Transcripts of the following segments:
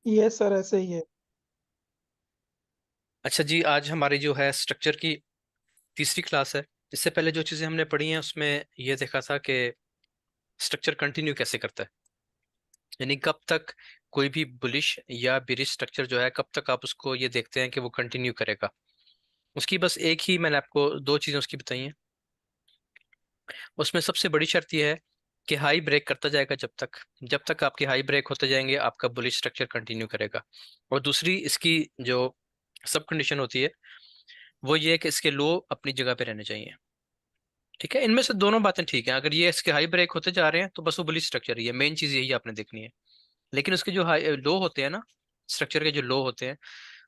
ये सर ऐसे ही है। अच्छा जी, आज हमारी जो है स्ट्रक्चर की तीसरी क्लास है। इससे पहले जो चीज़ें हमने पढ़ी हैं उसमें ये देखा था कि स्ट्रक्चर कंटिन्यू कैसे करता है, यानी कब तक कोई भी बुलिश या बिरिश स्ट्रक्चर जो है कब तक आप उसको ये देखते हैं कि वो कंटिन्यू करेगा। उसकी बस एक ही मैंने आपको दो चीज़ें उसकी बताई हैं। उसमें सबसे बड़ी शर्त यह है कि हाई ब्रेक करता जाएगा, जब तक आपके हाई ब्रेक होते जाएंगे आपका बुलिश स्ट्रक्चर कंटिन्यू करेगा। और दूसरी इसकी जो सब कंडीशन होती है वो ये है कि इसके लो अपनी जगह पे रहने चाहिए। ठीक है, इनमें से दोनों बातें ठीक हैं। अगर ये इसके हाई ब्रेक होते जा रहे हैं तो बस वो बुलिश स्ट्रक्चर ही है, मेन चीज यही आपने देखनी है। लेकिन उसके जो हाई लो होते हैं ना, स्ट्रक्चर के जो लो होते हैं,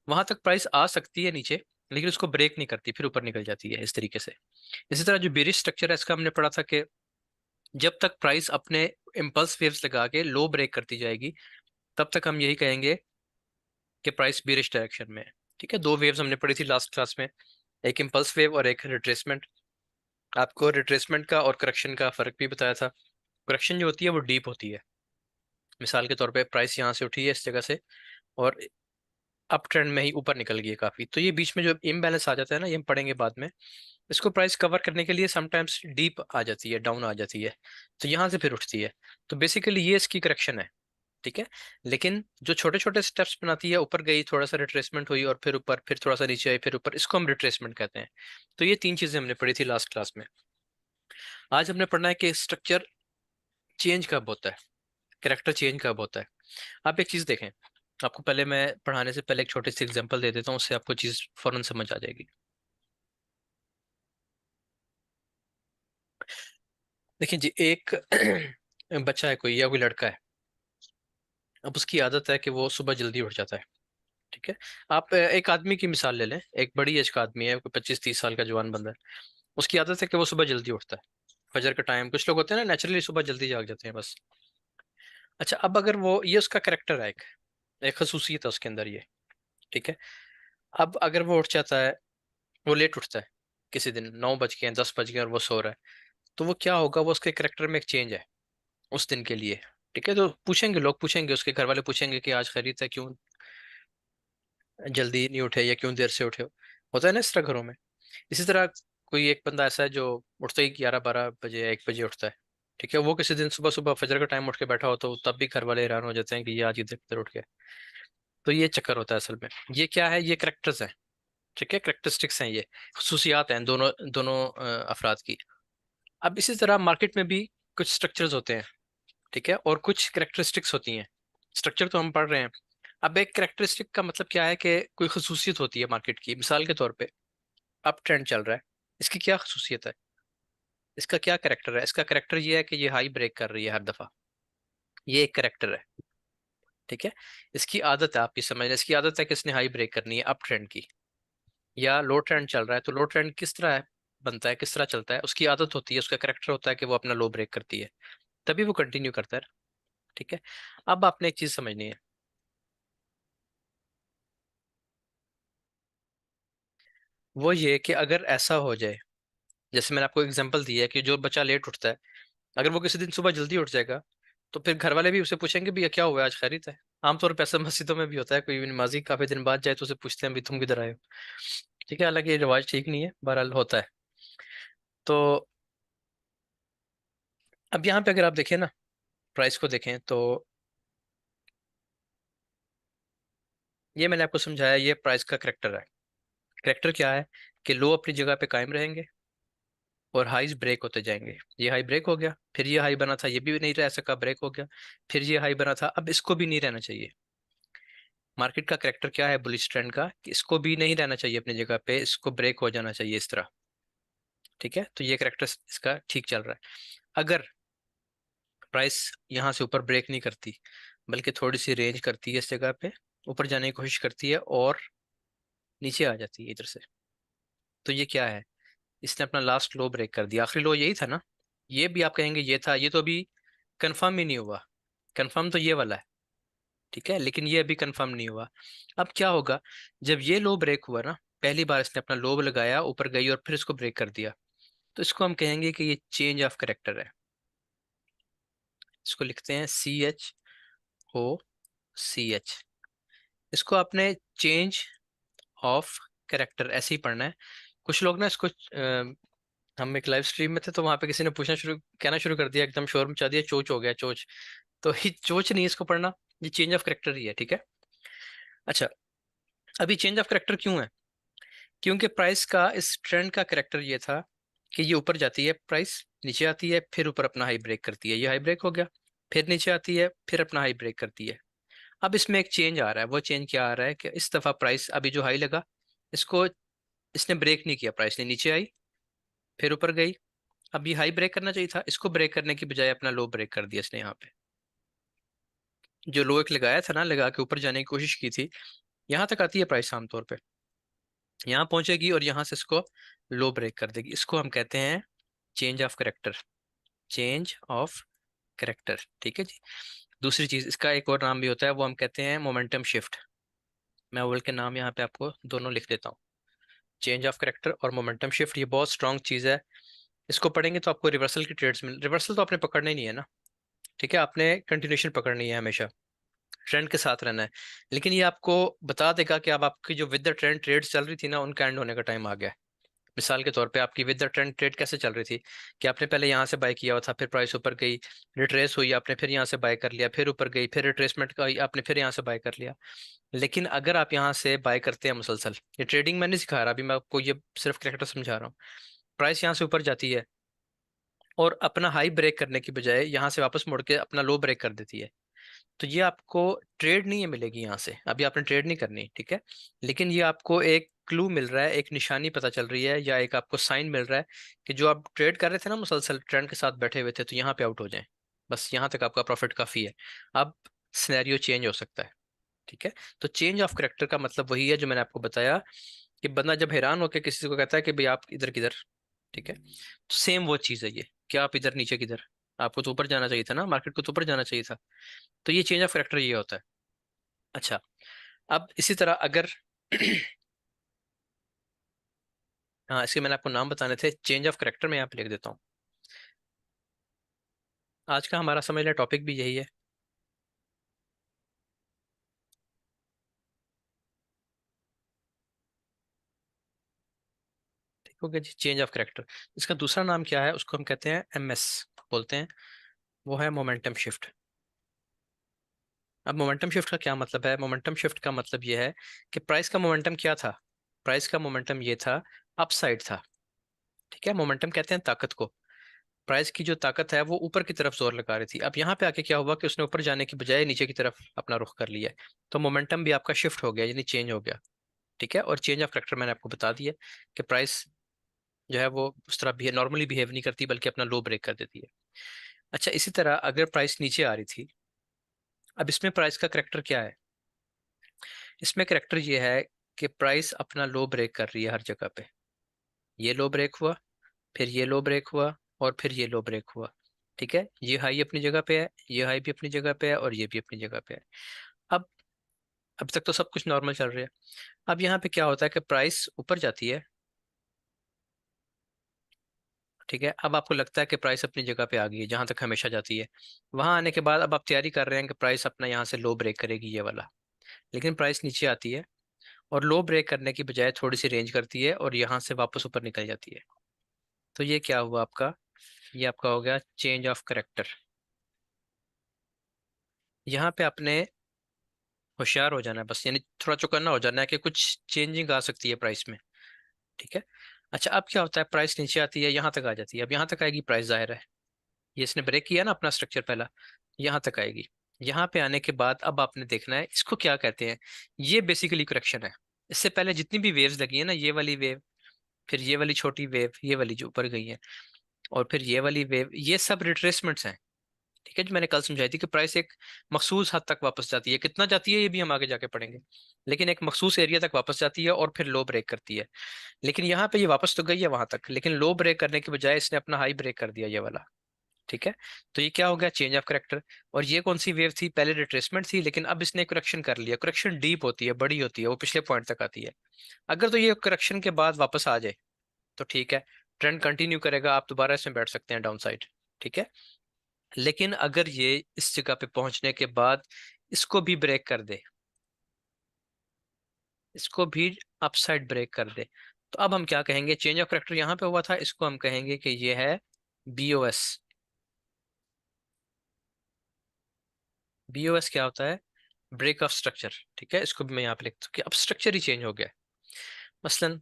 वहां तक प्राइस आ सकती है नीचे, लेकिन उसको ब्रेक नहीं करती, फिर ऊपर निकल जाती है इस तरीके से। इसी तरह जो बेरिश स्ट्रक्चर है इसका हमने पढ़ा था कि जब तक प्राइस अपने इम्पल्स वेव्स लगा के लो ब्रेक करती जाएगी तब तक हम यही कहेंगे कि प्राइस बेरिश डायरेक्शन में है। ठीक है, दो वेव्स हमने पढ़ी थी लास्ट क्लास में, एक इम्पल्स वेव और एक रिट्रेसमेंट। आपको रिट्रेसमेंट का और करेक्शन का फर्क भी बताया था। करेक्शन जो होती है वो डीप होती है। मिसाल के तौर पे प्राइस यहाँ से उठी है इस जगह से और अप ट्रेंड में ही ऊपर निकल गई है काफी, तो ये बीच में जो इम्बैलेंस आ जाता है ना, ये हम पढ़ेंगे बाद में। इसको प्राइस कवर करने के लिए समटाइम्स डीप आ जाती है, डाउन आ जाती है, तो यहाँ से फिर उठती है। तो बेसिकली ये इसकी करेक्शन है। ठीक है, लेकिन जो छोटे छोटे स्टेप्स बनाती है, ऊपर गई, थोड़ा सा रिट्रेसमेंट हुई और फिर ऊपर, फिर थोड़ा सा नीचे आई, फिर ऊपर, इसको हम रिट्रेसमेंट कहते हैं। तो ये तीन चीजें हमने पढ़ी थी लास्ट क्लास में। आज हमने पढ़ना है कि स्ट्रक्चर चेंज कब होता है, कैरेक्टर चेंज कब होता है। आप एक चीज देखें, आपको पहले मैं पढ़ाने से पहले एक छोटी सी एग्जांपल दे देता हूँ, उससे आपको चीज फौरन समझ आ जाएगी। देखिए जी, एक बच्चा है कोई, या कोई लड़का है। अब उसकी आदत है कि वो सुबह जल्दी उठ जाता है। ठीक है, आप एक आदमी की मिसाल ले लें, एक बड़ी एज का आदमी है, कोई 25-30 साल का जवान बंदा है। उसकी आदत है कि वो सुबह जल्दी उठता है, फजर का टाइम, कुछ लोग होते हैं ना नेचुरली सुबह जल्दी जाग जाते हैं बस। अच्छा, अब अगर वो, ये उसका करेक्टर है, एक एक खसूसियत है उसके अंदर ये। ठीक है, अब अगर वो उठ जाता है, वो लेट उठता है, किसी दिन 9 बज गए, 10 बज गए और वो सो रहा है, तो वो क्या होगा, वो उसके करेक्टर में एक चेंज है उस दिन के लिए। ठीक है, तो पूछेंगे लोग, पूछेंगे उसके घर वाले, पूछेंगे कि आज खैरियत है, क्यों जल्दी नहीं उठे या क्यों देर से उठे हो। होता है ना इस तरह घरों में। इसी तरह कोई एक बंदा ऐसा है जो उठते ही 11-12 बजे या 1 बजे उठता है। ठीक है, वो किसी दिन सुबह सुबह फजर का टाइम उठ के बैठा हो तो तब भी घर वाले हैरान हो जाते हैं कि ये आज इधर किधर उठ गया। तो ये चक्कर होता है असल में। ये क्या है, ये करेक्टर्स हैं। ठीक है, करेक्टरिस्टिक्स हैं, ये खसूसियात हैं दोनों दोनों अफराद की। अब इसी तरह मार्केट में भी कुछ स्ट्रक्चर्स होते हैं। ठीक है, और कुछ करेक्टरिस्टिक्स होती हैं। स्ट्रक्चर तो हम पढ़ रहे हैं। अब एक करेक्टरिस्टिक का मतलब क्या है कि कोई खसूसियत होती है मार्केट की। मिसाल के तौर पे अप ट्रेंड चल रहा है, इसकी क्या खसूसियत है, इसका क्या करेक्टर है? इसका करेक्टर ये है कि ये हाई ब्रेक कर रही है हर दफा, ये एक करेक्टर है। ठीक है, इसकी आदत है, आपकी समझ, इसकी आदत है कि इसने हाई ब्रेक करनी है अप ट्रेंड की। या लो ट्रेंड चल रहा है तो लो ट्रेंड किस तरह बनता है, किस तरह चलता है, उसकी आदत होती है, उसका करेक्टर होता है कि वो अपना लो ब्रेक करती है, तभी वो कंटिन्यू करता है। ठीक है, अब आपने एक चीज समझनी है, वो ये कि अगर ऐसा हो जाए, जैसे मैंने आपको एग्जांपल दिया है कि जो बच्चा लेट उठता है, अगर वो किसी दिन सुबह जल्दी उठ जाएगा तो फिर घर वाले भी उसे पूछेंगे भैया क्या हुआ है, आज खैरियत है। आमतौर पर ऐसा मस्जिदों में भी होता है, कोई भी नमाजी काफी दिन बाद जाए तो उसे पूछते हैं भी तुम किधर आए हो। ठीक है, हालांकि ये रिवाज ठीक नहीं है, बहरहाल होता है। तो अब यहाँ पे अगर आप देखें ना, प्राइस को देखें तो ये मैंने आपको समझाया, ये प्राइस का करेक्टर है। करेक्टर क्या है कि लो अपनी जगह पे कायम रहेंगे और हाईज ब्रेक होते जाएंगे। ये हाई ब्रेक हो गया, फिर ये हाई बना था, ये भी नहीं रह सका, ब्रेक हो गया, फिर ये हाई बना था, अब इसको भी नहीं रहना चाहिए। मार्केट का करेक्टर क्या है बुलिश ट्रेंड का, कि इसको भी नहीं रहना चाहिए अपनी जगह पे, इसको ब्रेक हो जाना चाहिए इस तरह। ठीक है, तो ये करेक्टर इसका ठीक चल रहा है। अगर प्राइस यहाँ से ऊपर ब्रेक नहीं करती, बल्कि थोड़ी सी रेंज करती है इस जगह पे, ऊपर जाने की कोशिश करती है और नीचे आ जाती है इधर से, तो ये क्या है, इसने अपना लास्ट लो ब्रेक कर दिया। आखिरी लो यही था ना, ये भी आप कहेंगे ये था, ये तो अभी कंफर्म ही नहीं हुआ। कंफर्म तो ये वाला है। ठीक है, लेकिन ये अभी कंफर्म नहीं हुआ। अब क्या होगा, जब ये लो ब्रेक हुआ ना, पहली बार इसने अपना लो लगाया, ऊपर गई और फिर इसको ब्रेक कर दिया, तो इसको हम कहेंगे कि ये चेंज ऑफ करेक्टर है। इसको लिखते हैं CHOCH। इसको आपने चेंज ऑफ कैरेक्टर ऐसे ही पढ़ना है। कुछ लोग ना इसको हम एक लाइव स्ट्रीम में थे तो वहां पे किसी ने पूछना शुरू कहना शुरू कर दिया, एकदम शोर मचा दिया, चोच हो गया चोच। तो ये चोच नहीं है इसको पढ़ना, ये चेंज ऑफ कैरेक्टर ही है, ठीक है। अच्छा, अभी चेंज ऑफ कैरेक्टर क्यों है? क्योंकि प्राइस का इस ट्रेंड का कैरेक्टर ये था कि ये ऊपर जाती है प्राइस, नीचे आती है, फिर ऊपर अपना हाई ब्रेक करती है, ये हाई ब्रेक हो गया, फिर नीचे आती है, फिर अपना हाई ब्रेक करती है। अब इसमें एक चेंज आ रहा है, वो चेंज क्या आ रहा है कि इस दफा प्राइस अभी जो हाई लगा, इसको इसने ब्रेक नहीं किया, प्राइस ने नीचे आई, फिर ऊपर गई। अब ये हाई ब्रेक करना चाहिए था, इसको ब्रेक करने की बजाय अपना लो ब्रेक कर दिया इसने यहाँ पे। जो लो एक लगाया था ना, लगा के ऊपर जाने की कोशिश की थी, यहाँ तक आती है प्राइस आमतौर पे, यहाँ पहुंचेगी और यहाँ से इसको लो ब्रेक कर देगी। इसको हम कहते हैं change of character, change of character, ठीक है जी। दूसरी चीज, इसका एक और नाम भी होता है, वो हम कहते हैं मोमेंटम शिफ्ट। मैं वो के नाम यहाँ पे आपको दोनों लिख देता हूँ, चेंज ऑफ करेक्टर और मोमेंटम शिफ्ट। ये बहुत स्ट्रांग चीज है, इसको पढ़ेंगे तो आपको रिवर्सल की ट्रेड्स मिल, रिवर्सल तो आपने पकड़ना ही नहीं है ना, ठीक है, आपने कंटिन्यूशन पकड़नी है हमेशा, ट्रेंड के साथ रहना है। लेकिन ये आपको बता देगा कि अब आपकी जो विद द ट्रेंड ट्रेड्स चल रही थी ना, उनका एंड होने का टाइम आ गया है। मिसाल के तौर पे आपकी विद द ट्रेंड ट्रेड कैसे चल रही थी कि आपने पहले यहाँ से बाय किया हुआ था, फिर प्राइस ऊपर गई, रिट्रेस हुई, आपने फिर यहाँ से बाय कर लिया, फिर ऊपर गई, फिर रिट्रेसमेंट का आपने फिर यहाँ से बाय कर लिया। लेकिन अगर आप यहाँ से बाय करते हैं मुसलसल, ये ट्रेडिंग मैं नहीं सिखा रहा अभी, मैं आपको ये सिर्फ कैरेक्टर समझा रहा हूँ। प्राइस यहाँ से ऊपर जाती है और अपना हाई ब्रेक करने की बजाय यहाँ से वापस मुड़ के अपना लो ब्रेक कर देती है, तो ये आपको ट्रेड नहीं है मिलेगी यहाँ से, अभी आपने ट्रेड नहीं करनी, ठीक है। लेकिन ये आपको एक क्लू मिल रहा है, एक निशानी पता चल रही है, या एक आपको साइन मिल रहा है कि जो आप ट्रेड कर रहे थे ना मुसलसल ट्रेंड के साथ बैठे हुए थे, तो यहाँ पे आउट हो जाएं, बस यहाँ तक आपका प्रॉफिट काफी है। अब सिनेरियो चेंज हो सकता है, ठीक है। तो चेंज ऑफ करेक्टर का मतलब वही है जो मैंने आपको बताया, कि बंदा जब हैरान होकर किसी को कहता है कि भाई आप इधर किधर, ठीक है, तो सेम वो चीज है ये, क्या आप इधर नीचे किधर, आपको तो ऊपर जाना चाहिए था ना, मार्केट को तो ऊपर जाना चाहिए था। तो ये चेंज ऑफ करेक्टर ये होता है। अच्छा, अब इसी तरह अगर हाँ, इसके मैंने आपको नाम बताने थे, चेंज ऑफ करेक्टर में यहाँ पे लिख देता हूँ। आज का हमारा समझ लिया टॉपिक भी यही है, ठीक हो गया जी, चेंज ऑफ करेक्टर। इसका दूसरा नाम क्या है, उसको हम कहते हैं एमएस बोलते हैं, वो है मोमेंटम शिफ्ट। अब मोमेंटम शिफ्ट का क्या मतलब है? मोमेंटम शिफ्ट का मतलब ये है कि प्राइस का मोमेंटम क्या था, प्राइस का मोमेंटम ये था, अपसाइड था, ठीक है। मोमेंटम कहते हैं ताकत को, प्राइस की जो ताकत है वो ऊपर की तरफ जोर लगा रही थी। अब यहाँ पे आके क्या हुआ कि उसने ऊपर जाने की बजाय नीचे की तरफ अपना रुख कर लिया है, तो मोमेंटम भी आपका शिफ्ट हो गया, यानी चेंज हो गया, ठीक है। और चेंज ऑफ करेक्टर मैंने आपको बता दिया कि प्राइस जो है वो उस तरह भी नॉर्मली बिहेव नहीं करती, बल्कि अपना लो ब्रेक कर देती है। अच्छा, इसी तरह अगर प्राइस नीचे आ रही थी, अब इसमें प्राइस का करेक्टर क्या है? इसमें करेक्टर ये है कि प्राइस अपना लो ब्रेक कर रही है हर जगह पे, ये लो ब्रेक हुआ, फिर ये लो ब्रेक हुआ, और फिर ये लो ब्रेक हुआ, ठीक है। ये हाई अपनी जगह पे है, ये हाई भी अपनी जगह पे है, और ये भी अपनी जगह पे है। अब अब तक तो सब कुछ नॉर्मल चल रहा है। अब यहाँ पे क्या होता है कि प्राइस ऊपर जाती है, ठीक है। अब आपको लगता है कि प्राइस अपनी जगह पे आ गई है जहां तक हमेशा जाती है, वहां आने के बाद अब आप तैयारी कर रहे हैं कि प्राइस अपना यहाँ से लो ब्रेक करेगी ये वाला, लेकिन प्राइस नीचे आती है और लो ब्रेक करने की बजाय थोड़ी सी रेंज करती है और यहाँ से वापस ऊपर निकल जाती है। तो ये क्या हुआ आपका? ये आपका हो गया चेंज ऑफ करेक्टर। यहाँ पे आपने होशियार हो जाना है बस, यानी थोड़ा चौकन्ना हो जाना है कि कुछ चेंजिंग आ सकती है प्राइस में, ठीक है। अच्छा, अब क्या होता है, प्राइस नीचे आती है, यहाँ तक आ जाती है, अब यहाँ तक आएगी प्राइस, जाहिर है ये इसने ब्रेक किया ना अपना स्ट्रक्चर पहला, यहाँ तक आएगी। यहाँ पे आने के बाद अब आपने देखना है इसको क्या कहते हैं। ये बेसिकली करेक्शन है। इससे पहले जितनी भी वेव्स लगी है ना, ये वाली वेव, फिर ये वाली छोटी वेव, ये वाली जो ऊपर गई है, और फिर ये वाली वेव, ये सब रिट्रेसमेंट्स हैं, ठीक है। जो मैंने कल समझाई थी कि प्राइस एक मखसूस हद तक वापस जाती है, कितना जाती है ये भी हम आगे जाके पढ़ेंगे, लेकिन एक मखसूस एरिया तक वापस जाती है और फिर लो ब्रेक करती है। लेकिन यहाँ पे ये वापस तो गई है वहां तक, लेकिन लो ब्रेक करने की बजाय इसने अपना हाई ब्रेक कर दिया ये वाला, ठीक है। तो ये क्या हो गया, चेंज ऑफ करेक्टर। और ये कौन सी वेव थी? पहले रिट्रेसमेंट थी, लेकिन अब इसने करेक्शन कर लिया। करेक्शन डीप होती है, बड़ी होती है, वो पिछले पॉइंट तक आती है। अगर तो ये करेक्शन के बाद वापस आ जाए तो ठीक है, ट्रेंड कंटिन्यू करेगा, आप दोबारा इसमें बैठ सकते हैं डाउन साइड, ठीक है। लेकिन अगर ये इस जगह पे पहुंचने के बाद इसको भी ब्रेक कर दे, इसको भी अपसाइड ब्रेक कर दे, तो अब हम क्या कहेंगे, चेंज ऑफ करेक्टर यहाँ पे हुआ था, इसको हम कहेंगे कि ये है बीओएस। बीओएस क्या होता है, ब्रेक ऑफ स्ट्रक्चर। ठीक है, इसको भी मैं यहाँ पे लिखता हूँ कि अब स्ट्रक्चर ही चेंज हो गया है। मसलन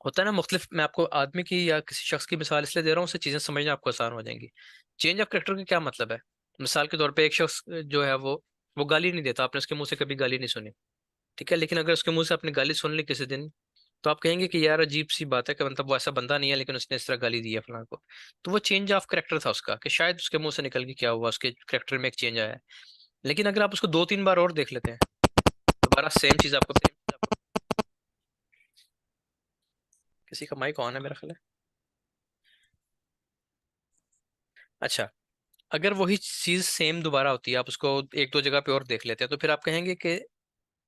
होता है ना मुख्तलिफ, मैं आपको आदमी की या किसी शख्स की मिसाल इसलिए दे रहा हूँ, उससे चीज़ें समझना आपको आसान हो जाएंगी। चेंज ऑफ करेक्टर का क्या मतलब है, मिसाल के तौर पे एक शख्स जो है वो गाली नहीं देता, आपने उसके मुंह से कभी गाली नहीं सुनी। ठीक है, लेकिन अगर उसके मुंह से आपने गाली सुन ली किसी दिन, तो आप कहेंगे कि यार अजीब सी बात है, कि मतलब वो ऐसा बंदा नहीं है लेकिन उसने इस तरह गाली दी है फलां को। तो वो चेंज ऑफ करेक्टर था उसका, कि शायद उसके मुंह से निकल के क्या हुआ, उसके करेक्टर में एक चेंज आया है। लेकिन अगर आप उसको 2-3 बार और देख लेते हैं, दोबारा सेम चीज आपको, किसी का माइक ऑन है मेरा ख्याल है। अच्छा, अगर वही चीज सेम दोबारा होती है, आप उसको 1-2 जगह पे और देख लेते हैं, तो फिर आप कहेंगे कि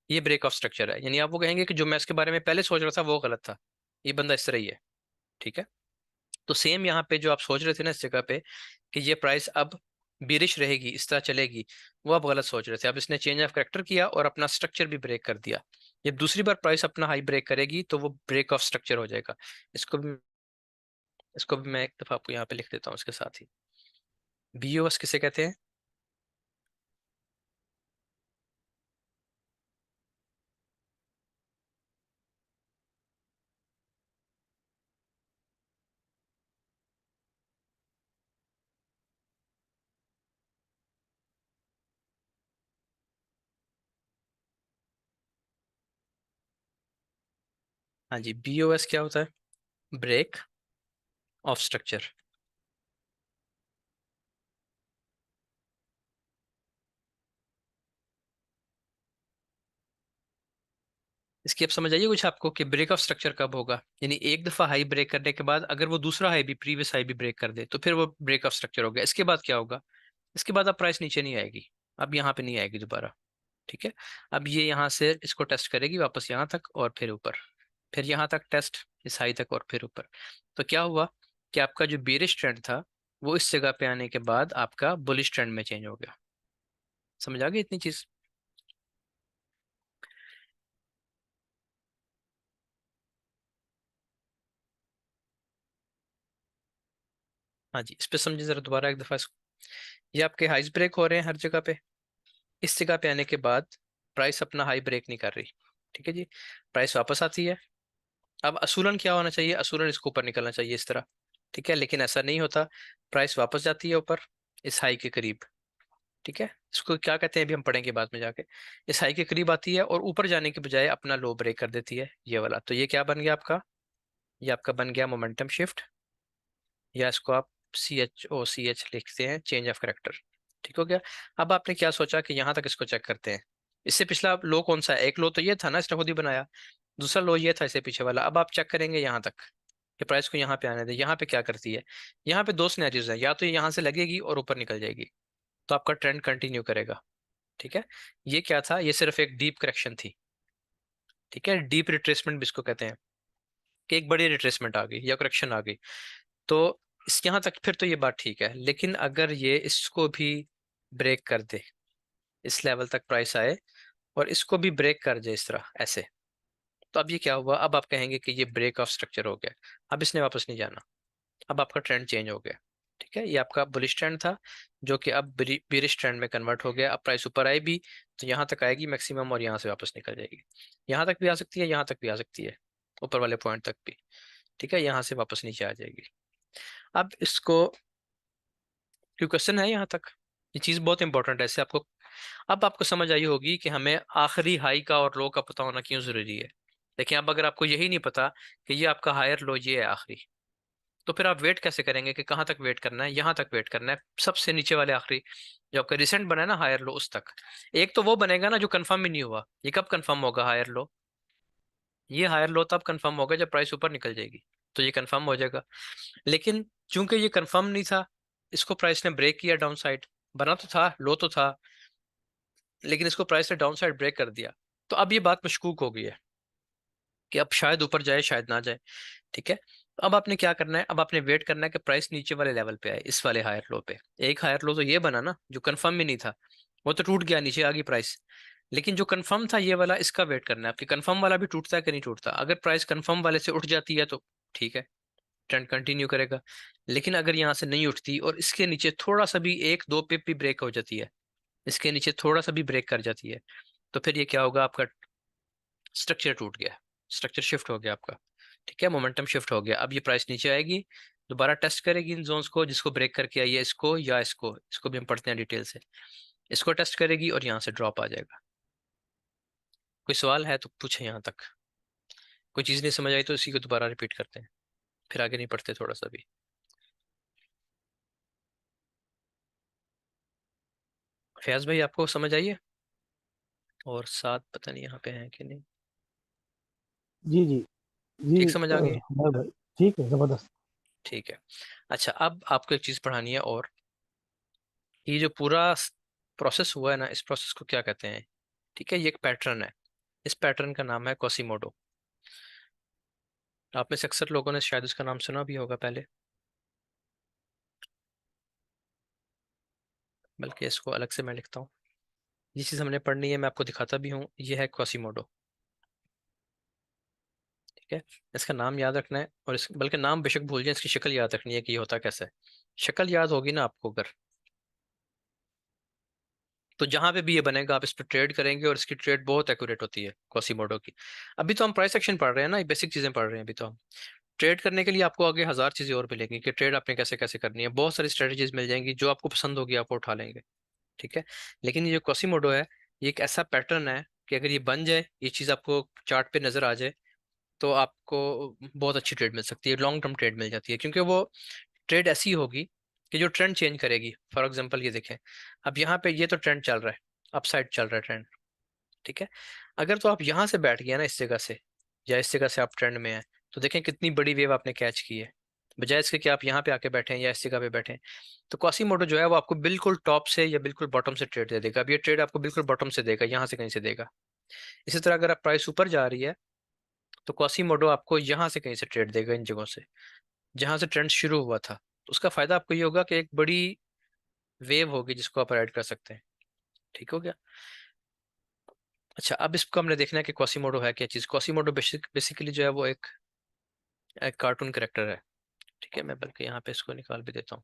ये ब्रेक ऑफ स्ट्रक्चर है, यानी आप वो कहेंगे कि जो मैं इसके बारे में पहले सोच रहा था वो गलत था, ये बंदा इस तरह ही है। ठीक है, तो सेम यहाँ पे जो आप सोच रहे थे ना इस जगह पे, कि ये प्राइस अब बीरिश रहेगी, इस तरह चलेगी, वो आप गलत सोच रहे थे। अब इसने चेंज ऑफ करेक्टर किया और अपना स्ट्रक्चर भी ब्रेक कर दिया। जब दूसरी बार प्राइस अपना हाई ब्रेक करेगी तो वो ब्रेक ऑफ स्ट्रक्चर हो जाएगा। इसको भी मैं एक दफा आपको यहाँ पे लिख देता हूँ इसके साथ ही। बीओएस किसे कहते हैं? हाँ जी, बीओएस क्या होता है, ब्रेक ऑफ स्ट्रक्चर। इसकी अब समझ आइए कुछ आपको, कि ब्रेक ऑफ स्ट्रक्चर कब होगा, यानी एक दफा हाई ब्रेक करने के बाद अगर वो दूसरा हाई भी, प्रीवियस हाई भी ब्रेक कर दे, तो फिर वो ब्रेक ऑफ स्ट्रक्चर हो गया। इसके बाद क्या होगा, इसके बाद अब प्राइस नीचे नहीं आएगी, अब यहाँ पे नहीं आएगी दोबारा। ठीक है, अब ये यहाँ से इसको टेस्ट करेगी वापस यहाँ तक और फिर ऊपर, फिर यहाँ तक टेस्ट, इस हाई तक और फिर ऊपर। तो क्या हुआ कि आपका जो बेरिश ट्रेंड था वो इस जगह पे आने के बाद आपका बुलिश ट्रेंड में चेंज हो गया। समझ आ गई इतनी चीज? हाँ जी, इस पे समझिए जरा दोबारा एक दफा इसको। ये आपके हाइस ब्रेक हो रहे हैं हर जगह पे, इस जगह पे आने के बाद प्राइस अपना हाई ब्रेक नहीं कर रही। ठीक है जी, प्राइस वापस आती है। अब असूलन क्या होना चाहिए, असूलन इसको ऊपर निकलना चाहिए इस तरह। ठीक है, लेकिन ऐसा नहीं होता, प्राइस वापस जाती है ऊपर इस हाई के करीब। ठीक है, इसको क्या कहते हैं अभी हम पढ़ेंगे बाद में जाके। इस हाई के करीब आती है और ऊपर जाने के बजाय अपना लो ब्रेक कर देती है, ये वाला। तो ये क्या बन गया आपका, ये आपका बन गया मोमेंटम शिफ्ट, या इसको आप CHOCH लिखते हैं, चेंज ऑफ करेक्टर। ठीक हो गया। अब आपने क्या सोचा कि यहाँ तक इसको चेक करते हैं, इससे पिछला लो कौन सा है, एक लो तो ये था ना, इसने खुद ही बनाया। दूसरा लो ये था इससे पीछे वाला। अब आप चेक करेंगे यहाँ तक कि प्राइस को यहाँ पे आने दे, यहाँ पे क्या करती है। यहाँ पे दो सिनेरियोज है, या तो ये यहाँ से लगेगी और ऊपर निकल जाएगी, तो आपका ट्रेंड कंटिन्यू करेगा। ठीक है, ये क्या था, ये सिर्फ एक डीप करेक्शन थी। ठीक है, डीप रिट्रेसमेंट भी इसको कहते हैं, कि एक बड़ी रिट्रेसमेंट आ गई या करेक्शन आ गई। तो इस यहाँ तक फिर तो ये बात ठीक है, लेकिन अगर ये इसको भी ब्रेक कर दे, इस लेवल तक प्राइस आए और इसको भी ब्रेक कर जाए इस तरह ऐसे, तो अब ये क्या हुआ, अब आप कहेंगे कि ये ब्रेक ऑफ स्ट्रक्चर हो गया। अब इसने वापस नहीं जाना, अब आपका ट्रेंड चेंज हो गया। ठीक है, ये आपका बुलिश ट्रेंड था जो कि अब बेरिश ट्रेंड में कन्वर्ट हो गया। अब प्राइस ऊपर आई भी तो यहाँ तक आएगी मैक्सिमम और यहाँ से वापस निकल जाएगी। यहाँ तक भी आ सकती है, यहाँ तक भी आ सकती है, ऊपर वाले पॉइंट तक भी। ठीक है, यहाँ से वापस नीचे आ जाएगी। अब इसको, क्यों क्वेश्चन है यहाँ तक, ये चीज़ बहुत इंपॉर्टेंट है, इससे आपको अब आपको समझ आई होगी कि हमें आखिरी हाई का और लो का पता होना क्यों जरूरी है। देखिए, अब अगर आपको यही नहीं पता कि ये आपका हायर लो ये है आखिरी, तो फिर आप वेट कैसे करेंगे कि कहाँ तक वेट करना है, यहाँ तक वेट करना है, सबसे नीचे वाले आखिरी जो आपका रिसेंट बना है ना हायर लो, उस तक। एक तो वो बनेगा ना जो कंफर्म ही नहीं हुआ, ये कब कंफर्म होगा हायर लो, ये हायर लो तब कंफर्म होगा जब प्राइस ऊपर निकल जाएगी, तो ये कंफर्म हो जाएगा। लेकिन चूंकि ये कंफर्म नहीं था, इसको प्राइस ने ब्रेक किया डाउन साइड, बना तो था, लो तो था, लेकिन इसको प्राइस ने डाउन साइड ब्रेक कर दिया। तो अब ये बात मशकूक हो गई है कि अब शायद ऊपर जाए शायद ना जाए। ठीक है, तो अब आपने क्या करना है, अब आपने वेट करना है कि प्राइस नीचे वाले लेवल पे आए, इस वाले हायर लो पे। एक हायर लो तो ये बना ना जो कंफर्म भी नहीं था, वो तो टूट गया, नीचे आ गई प्राइस। लेकिन जो कंफर्म था ये वाला, इसका वेट करना है आपकी, कंफर्म वाला भी टूटता है कि नहीं टूटता। अगर प्राइस कंफर्म वाले से उठ जाती है तो ठीक है, ट्रेंड कंटिन्यू करेगा। लेकिन अगर यहाँ से नहीं उठती और इसके नीचे थोड़ा सा भी, एक दो पिप भी ब्रेक हो जाती है, इसके नीचे थोड़ा सा भी ब्रेक कर जाती है, तो फिर ये क्या होगा, आपका स्ट्रक्चर टूट गया, स्ट्रक्चर शिफ्ट हो गया आपका। ठीक है, मोमेंटम शिफ्ट हो गया। अब ये प्राइस नीचे आएगी, दोबारा टेस्ट करेगी इन जोन्स को, जिसको ब्रेक करके आई है, इसको या इसको, इसको भी हम पढ़ते हैं डिटेल से। इसको टेस्ट करेगी और यहाँ से ड्रॉप आ जाएगा। कोई सवाल है तो पूछे यहाँ तक। कोई चीज़ नहीं समझ आई तो इसी को दोबारा रिपीट करते हैं, फिर आगे नहीं पढ़ते थोड़ा सा भी। फयाज भाई आपको समझ आई है? और साथ पता नहीं यहाँ पे हैं कि नहीं। जी जी जी। ठीक समझ आ गई? हमारे भाई ठीक है, जबरदस्त। ठीक है। अच्छा, अब आपको एक चीज़ पढ़ानी है, और ये जो पूरा प्रोसेस हुआ है ना, इस प्रोसेस को क्या कहते हैं? ठीक है, ये एक पैटर्न है, इस पैटर्न का नाम है कोसिमोडो। आप में से अक्सर लोगों ने शायद उसका नाम सुना भी होगा पहले, बल्कि इसको अलग से मैं लिखता हूँ। ये चीज़ हमने पढ़नी है, मैं आपको दिखाता भी हूँ, ये है कोसिमोडो। ठीक है, इसका नाम याद रखना है, और इस बल्कि नाम बेशक भूल जाए, इसकी शक्ल याद रखनी है कि ये होता कैसे है। शक्ल याद होगी ना आपको अगर, तो जहां पे भी ये बनेगा आप इस पर ट्रेड करेंगे, और इसकी ट्रेड बहुत एक्यूरेट होती है कोसिमोडो की। अभी तो हम प्राइस एक्शन पढ़ रहे हैं ना, ये बेसिक चीजें पढ़ रहे हैं अभी तो हम। ट्रेड करने के लिए आपको आगे हजार चीजें और मिलेंगी कि ट्रेड आपने कैसे कैसे करनी है, बहुत सारी स्ट्रेटजीज मिल जाएंगी, जो आपको पसंद होगी आप वो उठा लेंगे। ठीक है, लेकिन ये जो कोसिमोडो है, ये एक ऐसा पैटर्न है कि अगर ये बन जाए, ये चीज आपको चार्ट पे नजर आ जाए, तो आपको बहुत अच्छी ट्रेड मिल सकती है, लॉन्ग टर्म ट्रेड मिल जाती है, क्योंकि वो ट्रेड ऐसी होगी कि जो ट्रेंड चेंज करेगी। फॉर एग्जांपल ये देखें, अब यहाँ पे ये तो ट्रेंड चल रहा है, अपसाइड चल रहा है ट्रेंड। ठीक है, अगर तो आप यहाँ से बैठ गए ना इस जगह से, या इस जगह से आप ट्रेंड में हैं, तो देखें कितनी बड़ी वेव आपने कैच की है, बजाय इसके कि आप यहाँ पे आके बैठे हैं या इस जगह पे बैठे हैं। तो क्वासीमोडो जो है वो आपको बिल्कुल टॉप से या बिल्कुल बॉटम से ट्रेड दे देगा। अब ये ट्रेड आपको बिल्कुल बॉटम से देगा, यहाँ से कहीं से देगा। इसी तरह अगर आप प्राइस ऊपर जा रही है, तो क्वासीमोडो आपको यहाँ से कहीं से ट्रेड देगा, इन जगहों से जहां से ट्रेंड शुरू हुआ था। तो उसका फायदा आपको ये होगा कि एक बड़ी वेव होगी जिसको आप राइड कर सकते हैं। ठीक हो गया? अच्छा, अब इसको हमने देखना है कि क्वासीमोडो है क्या चीज़। क्वासीमोडो बेसिकली जो है वो एक कार्टून करेक्टर है। ठीक है, मैं बल्कि यहाँ पे इसको निकाल भी देता हूँ।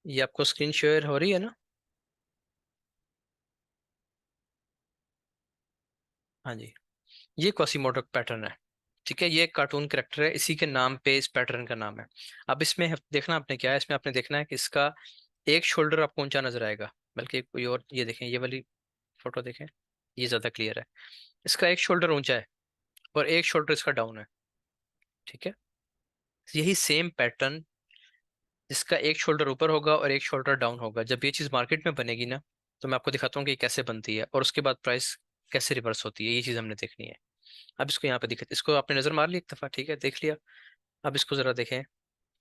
ये आपको स्क्रीन शेयर हो रही है ना? हाँ जी, ये क्वासीमोडो पैटर्न है। ठीक है, ये एक कार्टून करेक्टर है, इसी के नाम पे इस पैटर्न का नाम है। अब इसमें देखना आपने क्या है, इसमें आपने देखना है कि इसका एक शोल्डर आपको ऊंचा नजर आएगा, बल्कि कोई और, ये देखें ये वाली फोटो देखें, ये ज्यादा क्लियर है। इसका एक शोल्डर ऊंचा है और एक शोल्डर इसका डाउन है। ठीक है, यही सेम पैटर्न, जिसका एक शोल्डर ऊपर होगा और एक शोल्डर डाउन होगा, जब ये चीज़ मार्केट में बनेगी ना, तो मैं आपको दिखाता हूँ कि ये कैसे बनती है, और उसके बाद प्राइस कैसे रिवर्स होती है, ये चीज़ हमने देखनी है। अब इसको यहाँ पे दिखा, इसको आपने नजर मार ली एक दफा, ठीक है, देख लिया। अब इसको जरा देखें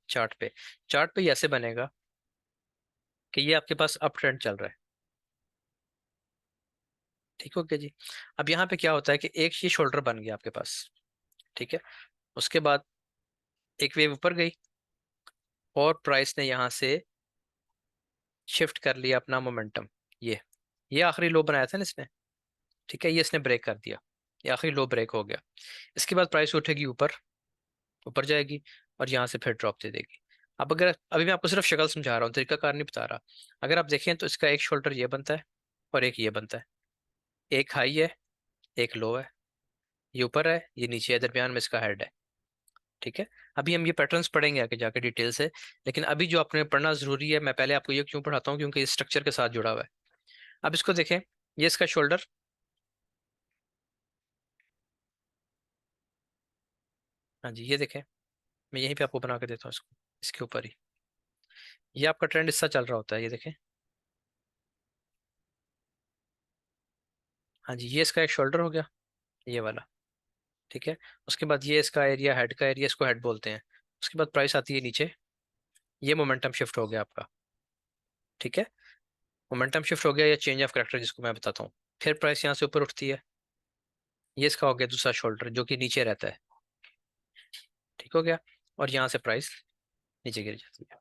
चार्ट पे। चार्ट पे ये ऐसे बनेगा कि ये आपके पास अप ट्रेंड चल रहा है। ठीक हो गया जी? अब यहाँ पे क्या होता है कि एक ये शोल्डर बन गया आपके पास। ठीक है, उसके बाद एक वेव ऊपर गई, और प्राइस ने यहाँ से शिफ्ट कर लिया अपना मोमेंटम। ये आखिरी लो बनाया था ना इसने। ठीक है, ये इसने ब्रेक कर दिया, ये आखिरी लो ब्रेक हो गया। इसके बाद प्राइस उठेगी ऊपर, ऊपर जाएगी, और यहाँ से फिर ड्रॉप दे देगी। अब अगर, अभी मैं आपको सिर्फ शक्ल समझा रहा हूँ, तरीका कार नहीं बता रहा। अगर आप देखें तो इसका एक शोल्डर ये बनता है, और एक ये बनता है। एक हाई है, एक लो है, ये ऊपर है, ये नीचे है, दरमियान में इसका हेड है। ठीक है, अभी हम ये पैटर्न्स पढ़ेंगे आगे जाके डिटेल से, लेकिन अभी जो आपने पढ़ना जरूरी है, मैं पहले आपको ये क्यों पढ़ाता हूँ, क्योंकि ये स्ट्रक्चर के साथ जुड़ा हुआ है। अब इसको देखें, ये इसका शोल्डर। हाँ जी, ये देखें, मैं यहीं पे आपको बना के देता हूँ इसको, इसके ऊपर ही। ये आपका ट्रेंड इससा चल रहा होता है, ये देखें। हाँ जी, ये इसका एक शोल्डर हो गया, ये वाला। ठीक है, उसके बाद ये इसका एरिया, हेड का एरिया, इसको हेड बोलते हैं। उसके बाद प्राइस आती है नीचे, ये मोमेंटम शिफ्ट हो गया आपका। ठीक है, मोमेंटम शिफ्ट हो गया या चेंज ऑफ करेक्टर जिसको मैं बताता हूँ। फिर प्राइस यहाँ से ऊपर उठती है, ये इसका हो गया दूसरा शोल्डर जो कि नीचे रहता है, ठीक हो गया, और यहाँ से प्राइस नीचे गिर जाती है।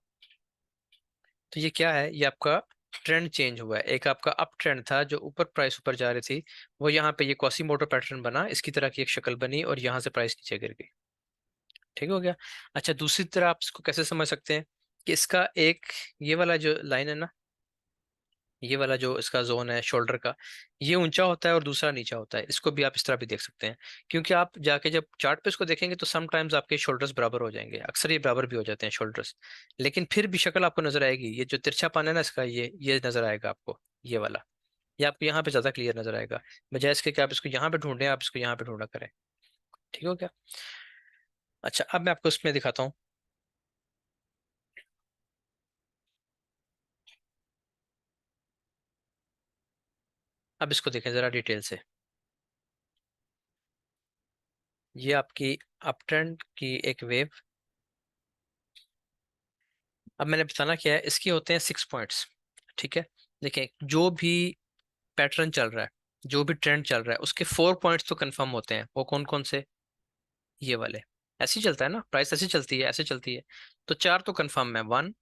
तो ये क्या है, ये आपका ट्रेंड चेंज हुआ है। एक आपका अप ट्रेंड था जो ऊपर प्राइस ऊपर जा रही थी, वो यहाँ पे ये क्वासीमोडो पैटर्न बना, इसकी तरह की एक शक्ल बनी और यहाँ से प्राइस नीचे गिर गई, ठीक हो गया। अच्छा, दूसरी तरह आप इसको कैसे समझ सकते हैं कि इसका एक ये वाला जो लाइन है ना, ये वाला जो इसका जोन है शोल्डर का, ये ऊंचा होता है और दूसरा नीचा होता है, इसको भी आप इस तरह भी देख सकते हैं। क्योंकि आप जाके जब चार्ट पे इसको देखेंगे तो समटाइम्स आपके शोल्डर्स बराबर हो जाएंगे, अक्सर ये बराबर भी हो जाते हैं शोल्डर्स, लेकिन फिर भी शक्ल आपको नजर आएगी। ये जो तिरछापन है ना इसका, ये नजर आएगा आपको, ये वाला, ये आपको यहाँ पे ज्यादा क्लियर नजर आएगा, बजाय इसके कि आप इसको यहाँ पे ढूंढें, आप इसको यहाँ पे ढूंढा करें, ठीक हो क्या। अच्छा, अब मैं आपको इसमें दिखाता हूँ। अब इसको देखें जरा डिटेल से। ये आपकी अप ट्रेंड की एक वेव। अब मैंने बताना क्या है, इसके होते हैं 6 पॉइंट्स, ठीक है। देखें, जो भी पैटर्न चल रहा है, जो भी ट्रेंड चल रहा है, उसके 4 पॉइंट्स तो कंफर्म होते हैं। वो कौन कौन से, ये वाले। ऐसे ही चलता है ना, प्राइस ऐसे चलती है, ऐसे चलती है। तो चार तो कंफर्म है, 1,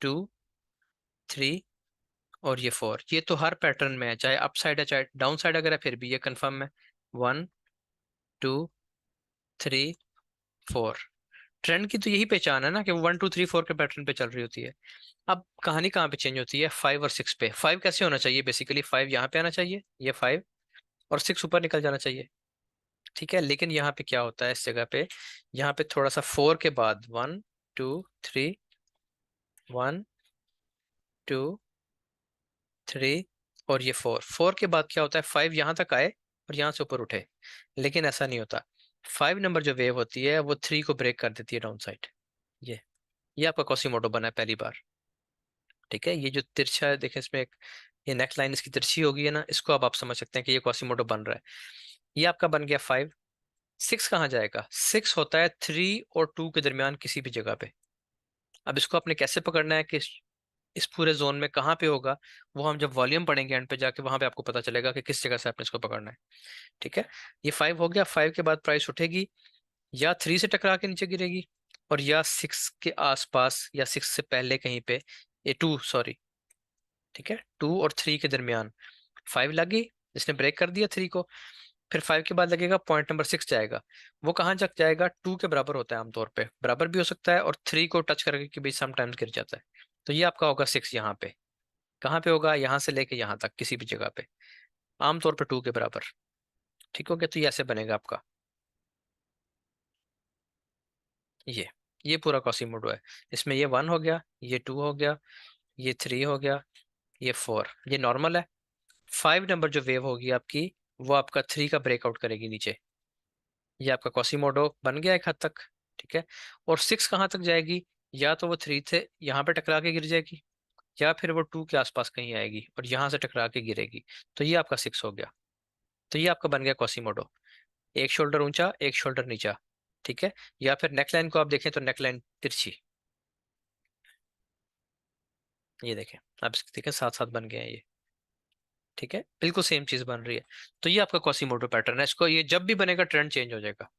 2, 3 और ये 4। ये तो हर पैटर्न में है, चाहे अप साइड है चाहे डाउन साइड अगर है, फिर भी ये कंफर्म है। 1, 2, 3, 4। ट्रेंड की तो यही पहचान है ना कि वो 1, 2, 3, 4 के पैटर्न पे चल रही होती है। अब कहानी कहाँ पे चेंज होती है, 5 और 6 पे। 5 कैसे होना चाहिए, बेसिकली 5 यहाँ पे आना चाहिए, ये 5, और 6 ऊपर निकल जाना चाहिए, ठीक है। लेकिन यहाँ पे क्या होता है इस जगह पे, यहाँ पे थोड़ा सा 4 के बाद 1, 2, 3, 1, 2, 3 और ये 4 के बाद क्या होता है, 5 यहाँ तक आए और यहाँ से ऊपर उठे। लेकिन ऐसा नहीं होता, 5 नंबर जो वेव होती है वो 3 को ब्रेक कर देती है डाउन साइड। ये आपका कॉसीमोटो बना है पहली बार, ठीक है। ये जो तिरछा है देखें इसमें एक, ये नेक लाइन इसकी तिरछी होगी है ना, इसको अब आप समझ सकते हैं कि ये कॉसीमोटो बन रहा है। ये आपका बन गया 5। 6 कहाँ जाएगा, 6 होता है 3 और 2 के दरमियान किसी भी जगह पे। अब इसको आपने कैसे पकड़ना है कि इस पूरे जोन में कहाँ पे होगा, वो हम जब वॉल्यूम पढ़ेंगे एंड पे जाके, वहां पे आपको पता चलेगा कि किस जगह से आपने इसको पकड़ना है, ठीक है। ये 5 हो गया। 5 के बाद प्राइस उठेगी, या 3 से टकरा के नीचे गिरेगी, और या 6 के आसपास या 6 से पहले कहीं पे, ये 2 सॉरी, ठीक है, 2 और 3 के दरमियान 5 लगी, इसने ब्रेक कर दिया 3 को। फिर 5 के बाद लगेगा पॉइंट नंबर 6 जाएगा। वो कहाँ तक जाएगा, 2 के बराबर होता है आमतौर पे, बराबर भी हो सकता है, और 3 को टच करके भी समटाइम्स गिर जाता है। तो ये आपका होगा 6 यहाँ पे। कहाँ पे होगा, यहाँ से लेके यहाँ तक किसी भी जगह पे, आमतौर पे 2 के बराबर, ठीक हो गया। तो ये ऐसे बनेगा आपका, ये ये पूरा कॉसीमोडो है। इसमें ये 1 हो गया, ये 2 हो गया, ये 3 हो गया, ये 4, ये नॉर्मल है। 5 नंबर जो वेव होगी आपकी, वो आपका 3 का ब्रेकआउट करेगी नीचे। ये आपका कॉसीमोडो बन गया एक हद तक, ठीक है। और 6 कहाँ तक जाएगी, या तो वो 3 से यहाँ पे टकरा के गिर जाएगी, या फिर वो 2 के आसपास कहीं आएगी और यहाँ से टकरा के गिरेगी। तो ये आपका 6 हो गया। तो ये आपका बन गया कॉसीमोडो, एक शोल्डर ऊंचा एक शोल्डर नीचा, ठीक है। या फिर नेकलाइन को आप देखें तो नेकलाइन तिरछी, ये देखें, आप इसके देखें साथ साथ बन गए हैं ये, ठीक है, बिल्कुल सेम चीज बन रही है। तो ये आपका कॉसीमोटो पैटर्न है। इसको ये जब भी बनेगा ट्रेंड चेंज हो जाएगा,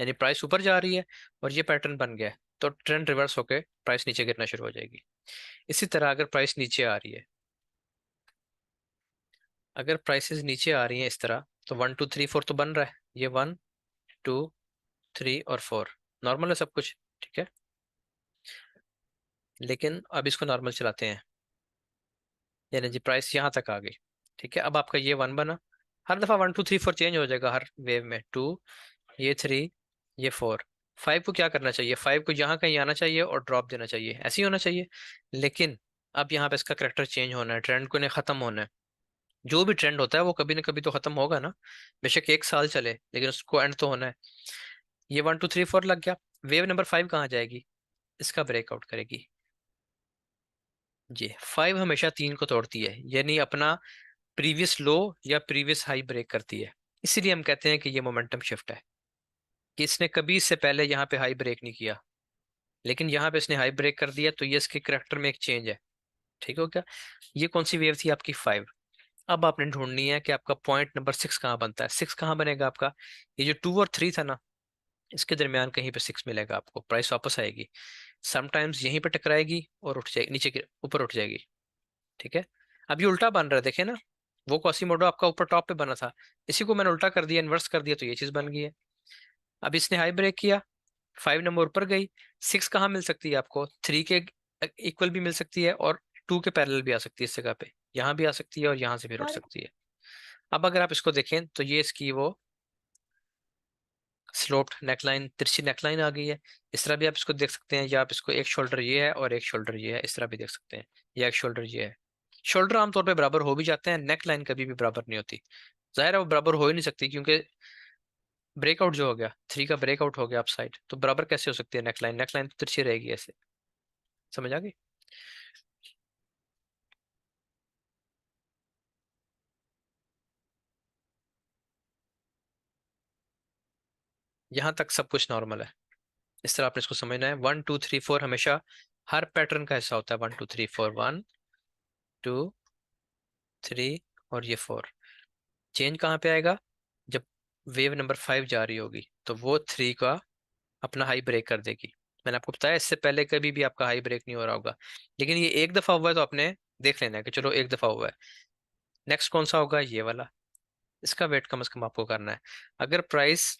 यानी प्राइस ऊपर जा रही है और ये पैटर्न बन गया है, तो ट्रेंड रिवर्स होके प्राइस नीचे गिरना शुरू हो जाएगी। इसी तरह अगर प्राइस नीचे आ रही है, अगर प्राइसेस नीचे आ रही हैं इस तरह, तो 1, 2, 3, 4 तो बन रहा है, ये 1, 2, 3 और 4 नॉर्मल है सब कुछ, ठीक है। लेकिन अब इसको नॉर्मल चलाते हैं, यानी जी प्राइस यहाँ तक आ गई, ठीक है। अब आपका ये 1 बना, हर दफा 1, 2, 3, 4 चेंज हो जाएगा हर वेव में। 2, ये 3, ये 4। 5 को क्या करना चाहिए, 5 को यहाँ कहीं आना चाहिए और ड्रॉप देना चाहिए, ऐसे ही होना चाहिए। लेकिन अब यहाँ पे इसका करेक्टर चेंज होना है, ट्रेंड को ने खत्म होना है। जो भी ट्रेंड होता है वो कभी ना कभी तो खत्म होगा ना, बेशक 1 साल चले, लेकिन उसको एंड तो होना है। ये 1, 2, 3, 4 लग गया। वेव नंबर 5 कहाँ जाएगी, इसका ब्रेकआउट करेगी। जी, 5 हमेशा 3 को तोड़ती है, यानी अपना प्रीवियस लो या प्रीवियस हाई ब्रेक करती है। इसीलिए हम कहते हैं कि ये मोमेंटम शिफ्ट है, कि इसने कभी इससे पहले यहाँ पे हाई ब्रेक नहीं किया, लेकिन यहाँ पे इसने हाई ब्रेक कर दिया, तो ये इसके करेक्टर में एक चेंज है। ठीक हो गया। ये कौन सी वेव थी आपकी? 5। अब आपने ढूंढनी है कि आपका पॉइंट नंबर 6 कहाँ बनता है। 6 कहाँ बनेगा आपका? ये जो 2 और 3 था ना, इसके दरमियान कहीं पे 6 मिलेगा आपको, प्राइस वापस आएगी। समटाइम्स यहीं पे टकराएगी और उठ जाएगी नीचे के ऊपर उठ जाएगी। ठीक है। अब ये उल्टा बन रहा है, देखे ना, वो क्वासीमोडो आपका ऊपर टॉप पे बना था, इसी को मैंने उल्टा कर दिया, इन्वर्स कर दिया, तो ये चीज बन गई है। अब इसने हाई ब्रेक किया, 5 नंबर ऊपर गई। 6 कहाँ मिल सकती है आपको? 3 के इक्वल भी मिल सकती है और 2 के पैरेलल भी आ सकती है इस जगह पे, यहाँ भी आ सकती है और यहाँ से भी उठ सकती है। अब अगर आप इसको देखें तो ये इसकी वो स्लोप्ड नेकलाइन, तिरछी नेकलाइन आ गई है। इस तरह भी आप इसको देख सकते हैं, या आप इसको एक शोल्डर ये है और एक शोल्डर ये है, इस तरह भी देख सकते हैं, या एक शोल्डर ये है। शोल्डर आमतौर पे बराबर हो भी जाते हैं, नेक लाइन कभी भी बराबर नहीं होती। जाहिर है वो बराबर हो ही नहीं सकती, क्योंकि ब्रेकआउट जो हो गया, 3 का ब्रेकआउट हो गया अप साइड, तो बराबर कैसे हो सकती है नेकलाइन? नेकलाइन तो तिरछी रहेगी ऐसे। समझ आ गई? यहाँ तक सब कुछ नॉर्मल है। इस तरह आपने इसको समझना है। 1 2 3 4 हमेशा हर पैटर्न का हिस्सा होता है। 1 2 3 4, 1 2 3 और ये 4। चेंज कहाँ पे आएगा? जब वेव नंबर 5 जा रही होगी तो वो 3 का अपना हाई ब्रेक कर देगी। मैंने आपको बताया इससे पहले कभी भी आपका हाई ब्रेक नहीं हो रहा होगा, लेकिन ये एक दफा हुआ है तो आपने देख लेना है कि चलो एक दफा हुआ है। नेक्स्ट कौन सा होगा? ये वाला। इसका वेट कम से कम आपको करना है। अगर प्राइस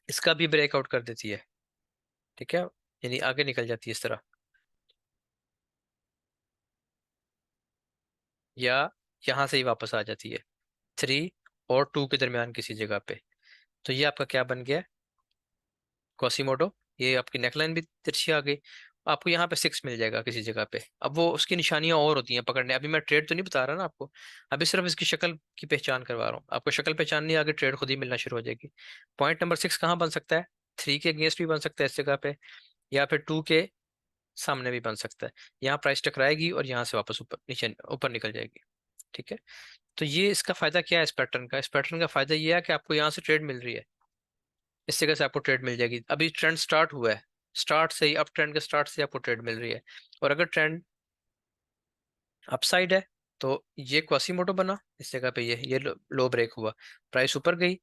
इसका भी ब्रेकआउट कर देती है, ठीक है, यानी आगे निकल जाती है इस तरह, या यहाँ से ही वापस आ जाती है 3 और 2 के दरमियान किसी जगह पे, तो ये आपका क्या बन गया? कोसिमोडो। ये आपकी नेकलाइन भी तिरछी आ गई। आपको यहाँ पे 6 मिल जाएगा किसी जगह पे। अब वो उसकी निशानियां और होती हैं पकड़ने, अभी मैं ट्रेड तो नहीं बता रहा ना आपको, अभी सिर्फ इसकी शक्ल की पहचान करवा रहा हूँ आपको। शक्ल पहचान नहीं, आगे ट्रेड खुद ही मिलना शुरू हो जाएगी। पॉइंट नंबर 6 कहाँ बन सकता है? 3 के अगेंस्ट भी बन सकता है इस जगह पे, या फिर 2 के सामने भी बन सकता है। यहाँ प्राइस टकराएगी और यहाँ से वापस ऊपर नीचे ऊपर निकल जाएगी। ठीक है। तो ये इसका फायदा क्या है इस पैटर्न का? इस पैटर्न का फायदा ये है कि आपको यहाँ से ट्रेड मिल रही है, इस जगह से आपको ट्रेड मिल जाएगी। अभी ट्रेंड स्टार्ट हुआ है, स्टार्ट से ही, अप ट्रेंड के स्टार्ट से आपको ट्रेड मिल रही है। और अगर ट्रेंड अपसाइड है तो ये क्वासीमोटो बना, इस जगह पे ये लो ब्रेक हुआ, प्राइस ऊपर गई,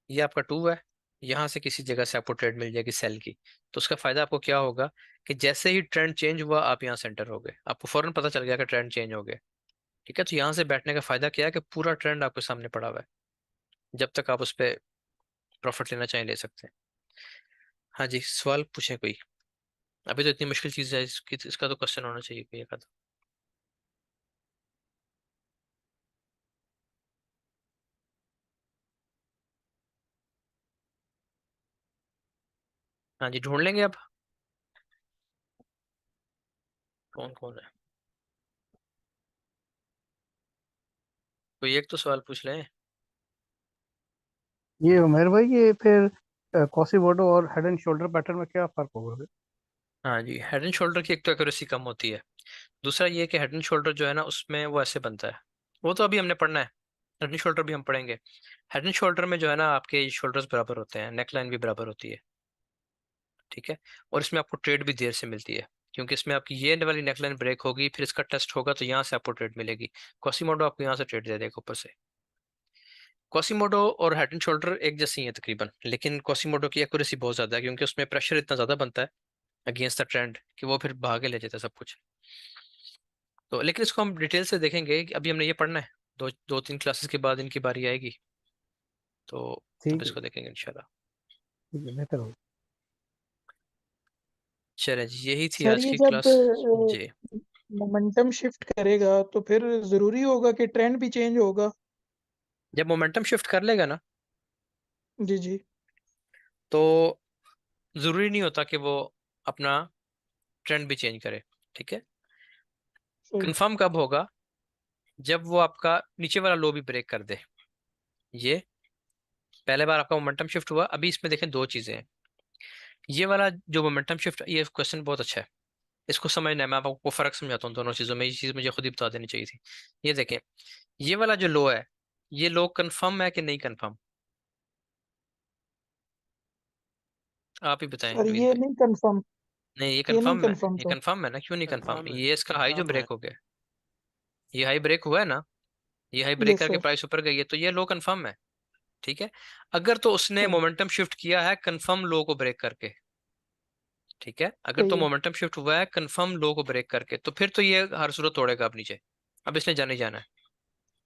ये आपका 2 है, यहाँ से किसी जगह से आपको ट्रेड मिल जाएगी सेल की। तो उसका फायदा आपको क्या होगा कि जैसे ही ट्रेंड चेंज हुआ आप यहाँ सेंटर हो गए, आपको फौरन पता चल गया कि ट्रेंड चेंज हो गया। ठीक है। तो यहाँ से बैठने का फायदा क्या है कि पूरा ट्रेंड आपके सामने पड़ा हुआ है, जब तक आप उस पर प्रॉफिट लेना चाहें ले सकते हैं। हाँ जी, सवाल पूछे कोई। अभी तो इतनी मुश्किल चीज है इसकी, इसका तो क्वेश्चन होना चाहिए कोई एक आधा। हाँ जी, ढूंढ लेंगे अब कौन कौन है। कोई एक तो सवाल पूछ लें। ये उमेर भाई, ये फिर कॉसीमोडो और हेड एंड शोल्डर पैटर्न में क्या फर्क होगा फिर? हाँ जी, हेड एंड शोल्डर की एक तो एक्यूरेसी कम होती है। दूसरा ये कि हेड एंड शोल्डर जो है ना, उसमें वो ऐसे बनता है, वो तो अभी हमने पढ़ना है, हेड एंड शोल्डर भी हम पढ़ेंगे। हेड एंड शोल्डर में जो है ना, आपके शोल्डर्स बराबर होते हैं, नेक लाइन भी बराबर होती है। ठीक है। और इसमें आपको ट्रेड भी देर से मिलती है, क्योंकि इसमें आपकी ये वाली नेकलाइन ब्रेक होगी, फिर इसका टेस्ट होगा, तो यहाँ से आपको ट्रेड मिलेगी। कॉसीमोडो आपको यहाँ से ट्रेड दे देगा ऊपर से। कॉसीमोडो और हेड एंड शोल्डर एक जैसी हैं तकरीबन, लेकिन कॉसीमोडो की एक्यूरेसी बहुत ज्यादा है, क्योंकि उसमें प्रेशर इतना ज्यादा बनता है अगेंस्ट द ट्रेंड कि वो फिर भागे ले जाता है सब कुछ। तो लेकिन इसको हम डिटेल से देखेंगे कि अभी हमने ये पढ़ना है, दो दो तीन क्लासेस के बाद इनकी बारी आएगी, तो अब ठीक है, इसको देखेंगे इंशाल्लाह। ठीक है, बेहतर होगा। चले जी, यही थी सर आज ये की जब क्लास। जी। मोमेंटम शिफ्ट करेगा तो फिर जरूरी होगा कि ट्रेंड भी चेंज होगा? जब मोमेंटम शिफ्ट कर लेगा ना, जी जी। तो जरूरी नहीं होता कि वो अपना ट्रेंड भी चेंज करे। ठीक है। सही। कंफर्म कब होगा? जब वो आपका नीचे वाला लो भी ब्रेक कर दे। ये पहले बार आपका मोमेंटम शिफ्ट हुआ। अभी इसमें देखें दो चीजें हैं। ये वाला जो मोमेंटम शिफ्ट, ये क्वेश्चन बहुत अच्छा है, इसको समझना है। मैं आपको फर्क समझाता हूँ दोनों चीजों में, ये चीज मुझे खुद ही बता देनी चाहिए थी। ये देखें, ये वाला जो लो है, ये लो कंफर्म है कि नहीं कंफर्म? आप ही बताएं सर नवीन ये भाई। नहीं कंफर्म। नहीं ये ये नहीं कंफर्म है, कंफर्म ये था। कंफर्म है ना, क्यों नहीं कंफर्म? कंफर्म है, ये इसका हाई जो कंफर्म है। ब्रेक हो गया, ये हाई ब्रेक हुआ है ना, ये हाई ब्रेक यस करके सर। प्राइस ऊपर गई है, तो ये लो कंफर्म है। ठीक है, अगर तो उसने सही मोमेंटम शिफ्ट किया है कंफर्म लो को ब्रेक करके, ठीक है, अगर सही तो है। मोमेंटम शिफ्ट हुआ है कंफर्म लो को ब्रेक करके, तो फिर तो ये हर सूरत तोड़ेगा अब नीचे, अब इसने जाने जाना है।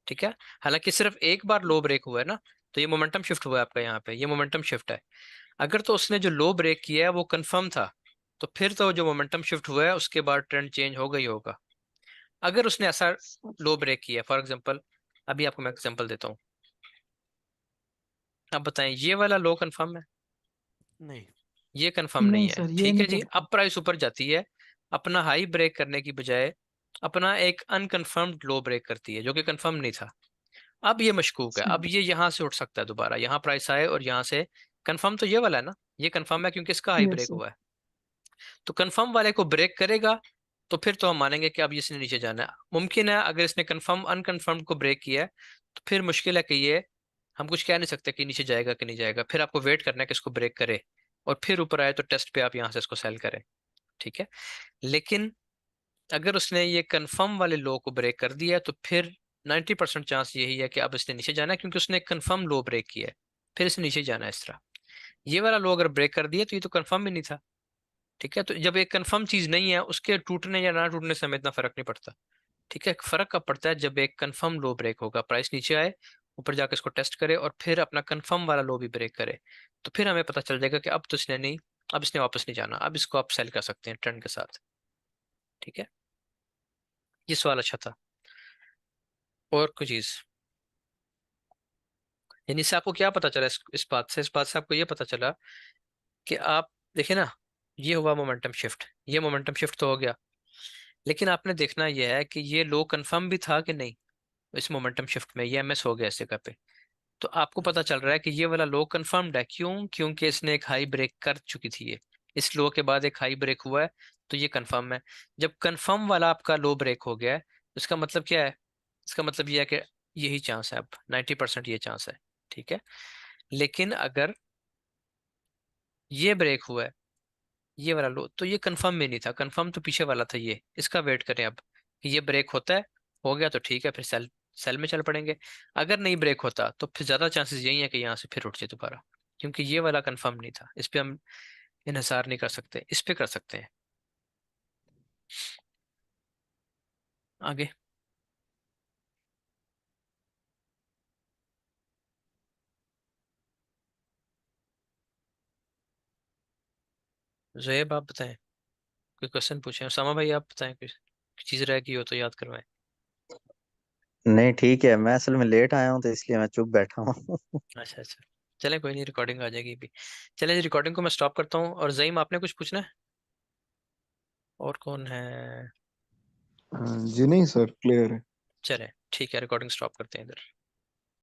ठीक है, हालांकि सिर्फ एक बार लो ब्रेक हुआ है ना, तो ये मोमेंटम शिफ्ट हुआ है आपका, यहाँ पे ये मोमेंटम शिफ्ट है। अगर तो उसने जो लो ब्रेक किया है वो कंफर्म था, तो फिर तो जो मोमेंटम शिफ्ट हुआ है उसके बाद ट्रेंड चेंज हो गई होगा। अगर उसने ऐसा लो ब्रेक किया, फॉर एग्जांपल अभी आपको मैं एग्जांपल देता हूँ, अब बताएं ये वाला लो कंफर्म है? नहीं, ये कंफर्म नहीं नहीं है। सर, ये ठीक है नहीं जी, कंफर्म। अब प्राइस ऊपर जाती है, अपना हाई ब्रेक करने की बजाय अपना एक अनकंफर्म्ड लो ब्रेक करती है जो कि कंफर्म नहीं था। अब ये मशकूक है, अब ये यहाँ से उठ सकता है दोबारा, यहाँ प्राइस आए और यहाँ से कंफर्म तो ये वाला है ना, ये कंफर्म है क्योंकि इसका हाई यस ब्रेक सर। हुआ है, तो कंफर्म वाले को ब्रेक करेगा, तो फिर तो हम मानेंगे कि अब इसने नीचे जाना है। मुमकिन है अगर इसने कंफर्म अनकंफर्म को ब्रेक किया है, तो फिर मुश्किल है कि ये, हम कुछ कह नहीं सकते कि नीचे जाएगा कि नहीं जाएगा, फिर आपको वेट करना है कि इसको ब्रेक करे और फिर ऊपर आए तो टेस्ट पे आप यहाँ से इसको सेल करें। ठीक है, लेकिन अगर उसने ये कंफर्म वाले लो को ब्रेक कर दिया तो फिर 90% चांस यही है कि अब इसने नीचे जाना है, क्योंकि उसने कंफर्म लो ब्रेक किया है, फिर इसने नीचे जाना है इस तरह। ये वाला लो अगर ब्रेक कर दिया तो ये तो कंफर्म ही नहीं था। ठीक है, तो जब एक कंफर्म चीज नहीं है उसके टूटने या ना टूटने से हमें इतना फर्क नहीं पड़ता। ठीक है, फर्क कब पड़ता है? जब एक कंफर्म लो ब्रेक होगा, प्राइस नीचे आए, ऊपर जाकर इसको टेस्ट करे और फिर अपना कंफर्म वाला लो भी ब्रेक करे, तो फिर हमें पता चल जाएगा कि अब तो इसने नहीं, अब इसने वापस नहीं जाना, अब इसको आप सेल कर सकते हैं ट्रेंड के साथ। ठीक है, ये सवाल अच्छा था। और कोई चीज, यानी इससे आपको क्या पता चला? इस बात से आपको ये पता चला कि आप देखिए ना, ये हुआ मोमेंटम शिफ्ट, ये मोमेंटम शिफ्ट तो हो गया, लेकिन आपने देखना यह है कि ये लो कंफर्म भी था कि नहीं। इस मोमेंटम शिफ्ट में ये एमएस हो गया इस जगह पे, तो आपको पता चल रहा है कि ये वाला लो कंफर्म्ड है। क्यों? क्योंकि इसने एक हाई ब्रेक कर चुकी थी, ये इस लो के बाद एक हाई ब्रेक हुआ है, तो ये कंफर्म है। जब कंफर्म वाला आपका लो ब्रेक हो गया है, तो इसका मतलब क्या है? इसका मतलब ये है कि यही चांस है, अब 90% ये चांस है। ठीक है, लेकिन अगर ये ब्रेक हुआ है, ये वाला लो, तो ये कंफर्म में नहीं था, कंफर्म तो पीछे वाला था, ये इसका वेट करें अब कि ये ब्रेक होता है, हो गया तो ठीक है, फिर सेल सेल में चल पड़ेंगे। अगर नहीं ब्रेक होता तो फिर ज्यादा चांसेस यही है कि यहाँ से फिर उठ जाए दोबारा, क्योंकि ये वाला कंफर्म नहीं था, इस पे हम इन्हिसार नहीं कर सकते, इस पे कर सकते हैं। आगे ज़ोएब आप बताएं, कोई क्वेश्चन पूछें। उसामा भाई आप बताएं, कोई चीज़ रह गई हो तो याद करवाएं। नहीं ठीक है, मैं असल में लेट आया हूँ तो इसलिए मैं चुप बैठा हूँ। अच्छा अच्छा, चलें कोई नहीं, रिकॉर्डिंग आ जाएगी भी। चलें जी, रिकॉर्डिंग को मैं स्टॉप करता हूँ। और ज़ईम आपने कुछ पूछना है? और कौन है? जी नहीं सर, क्लियर है। चलें ठीक है, रिकॉर्डिंग स्टॉप करते हैं इधर।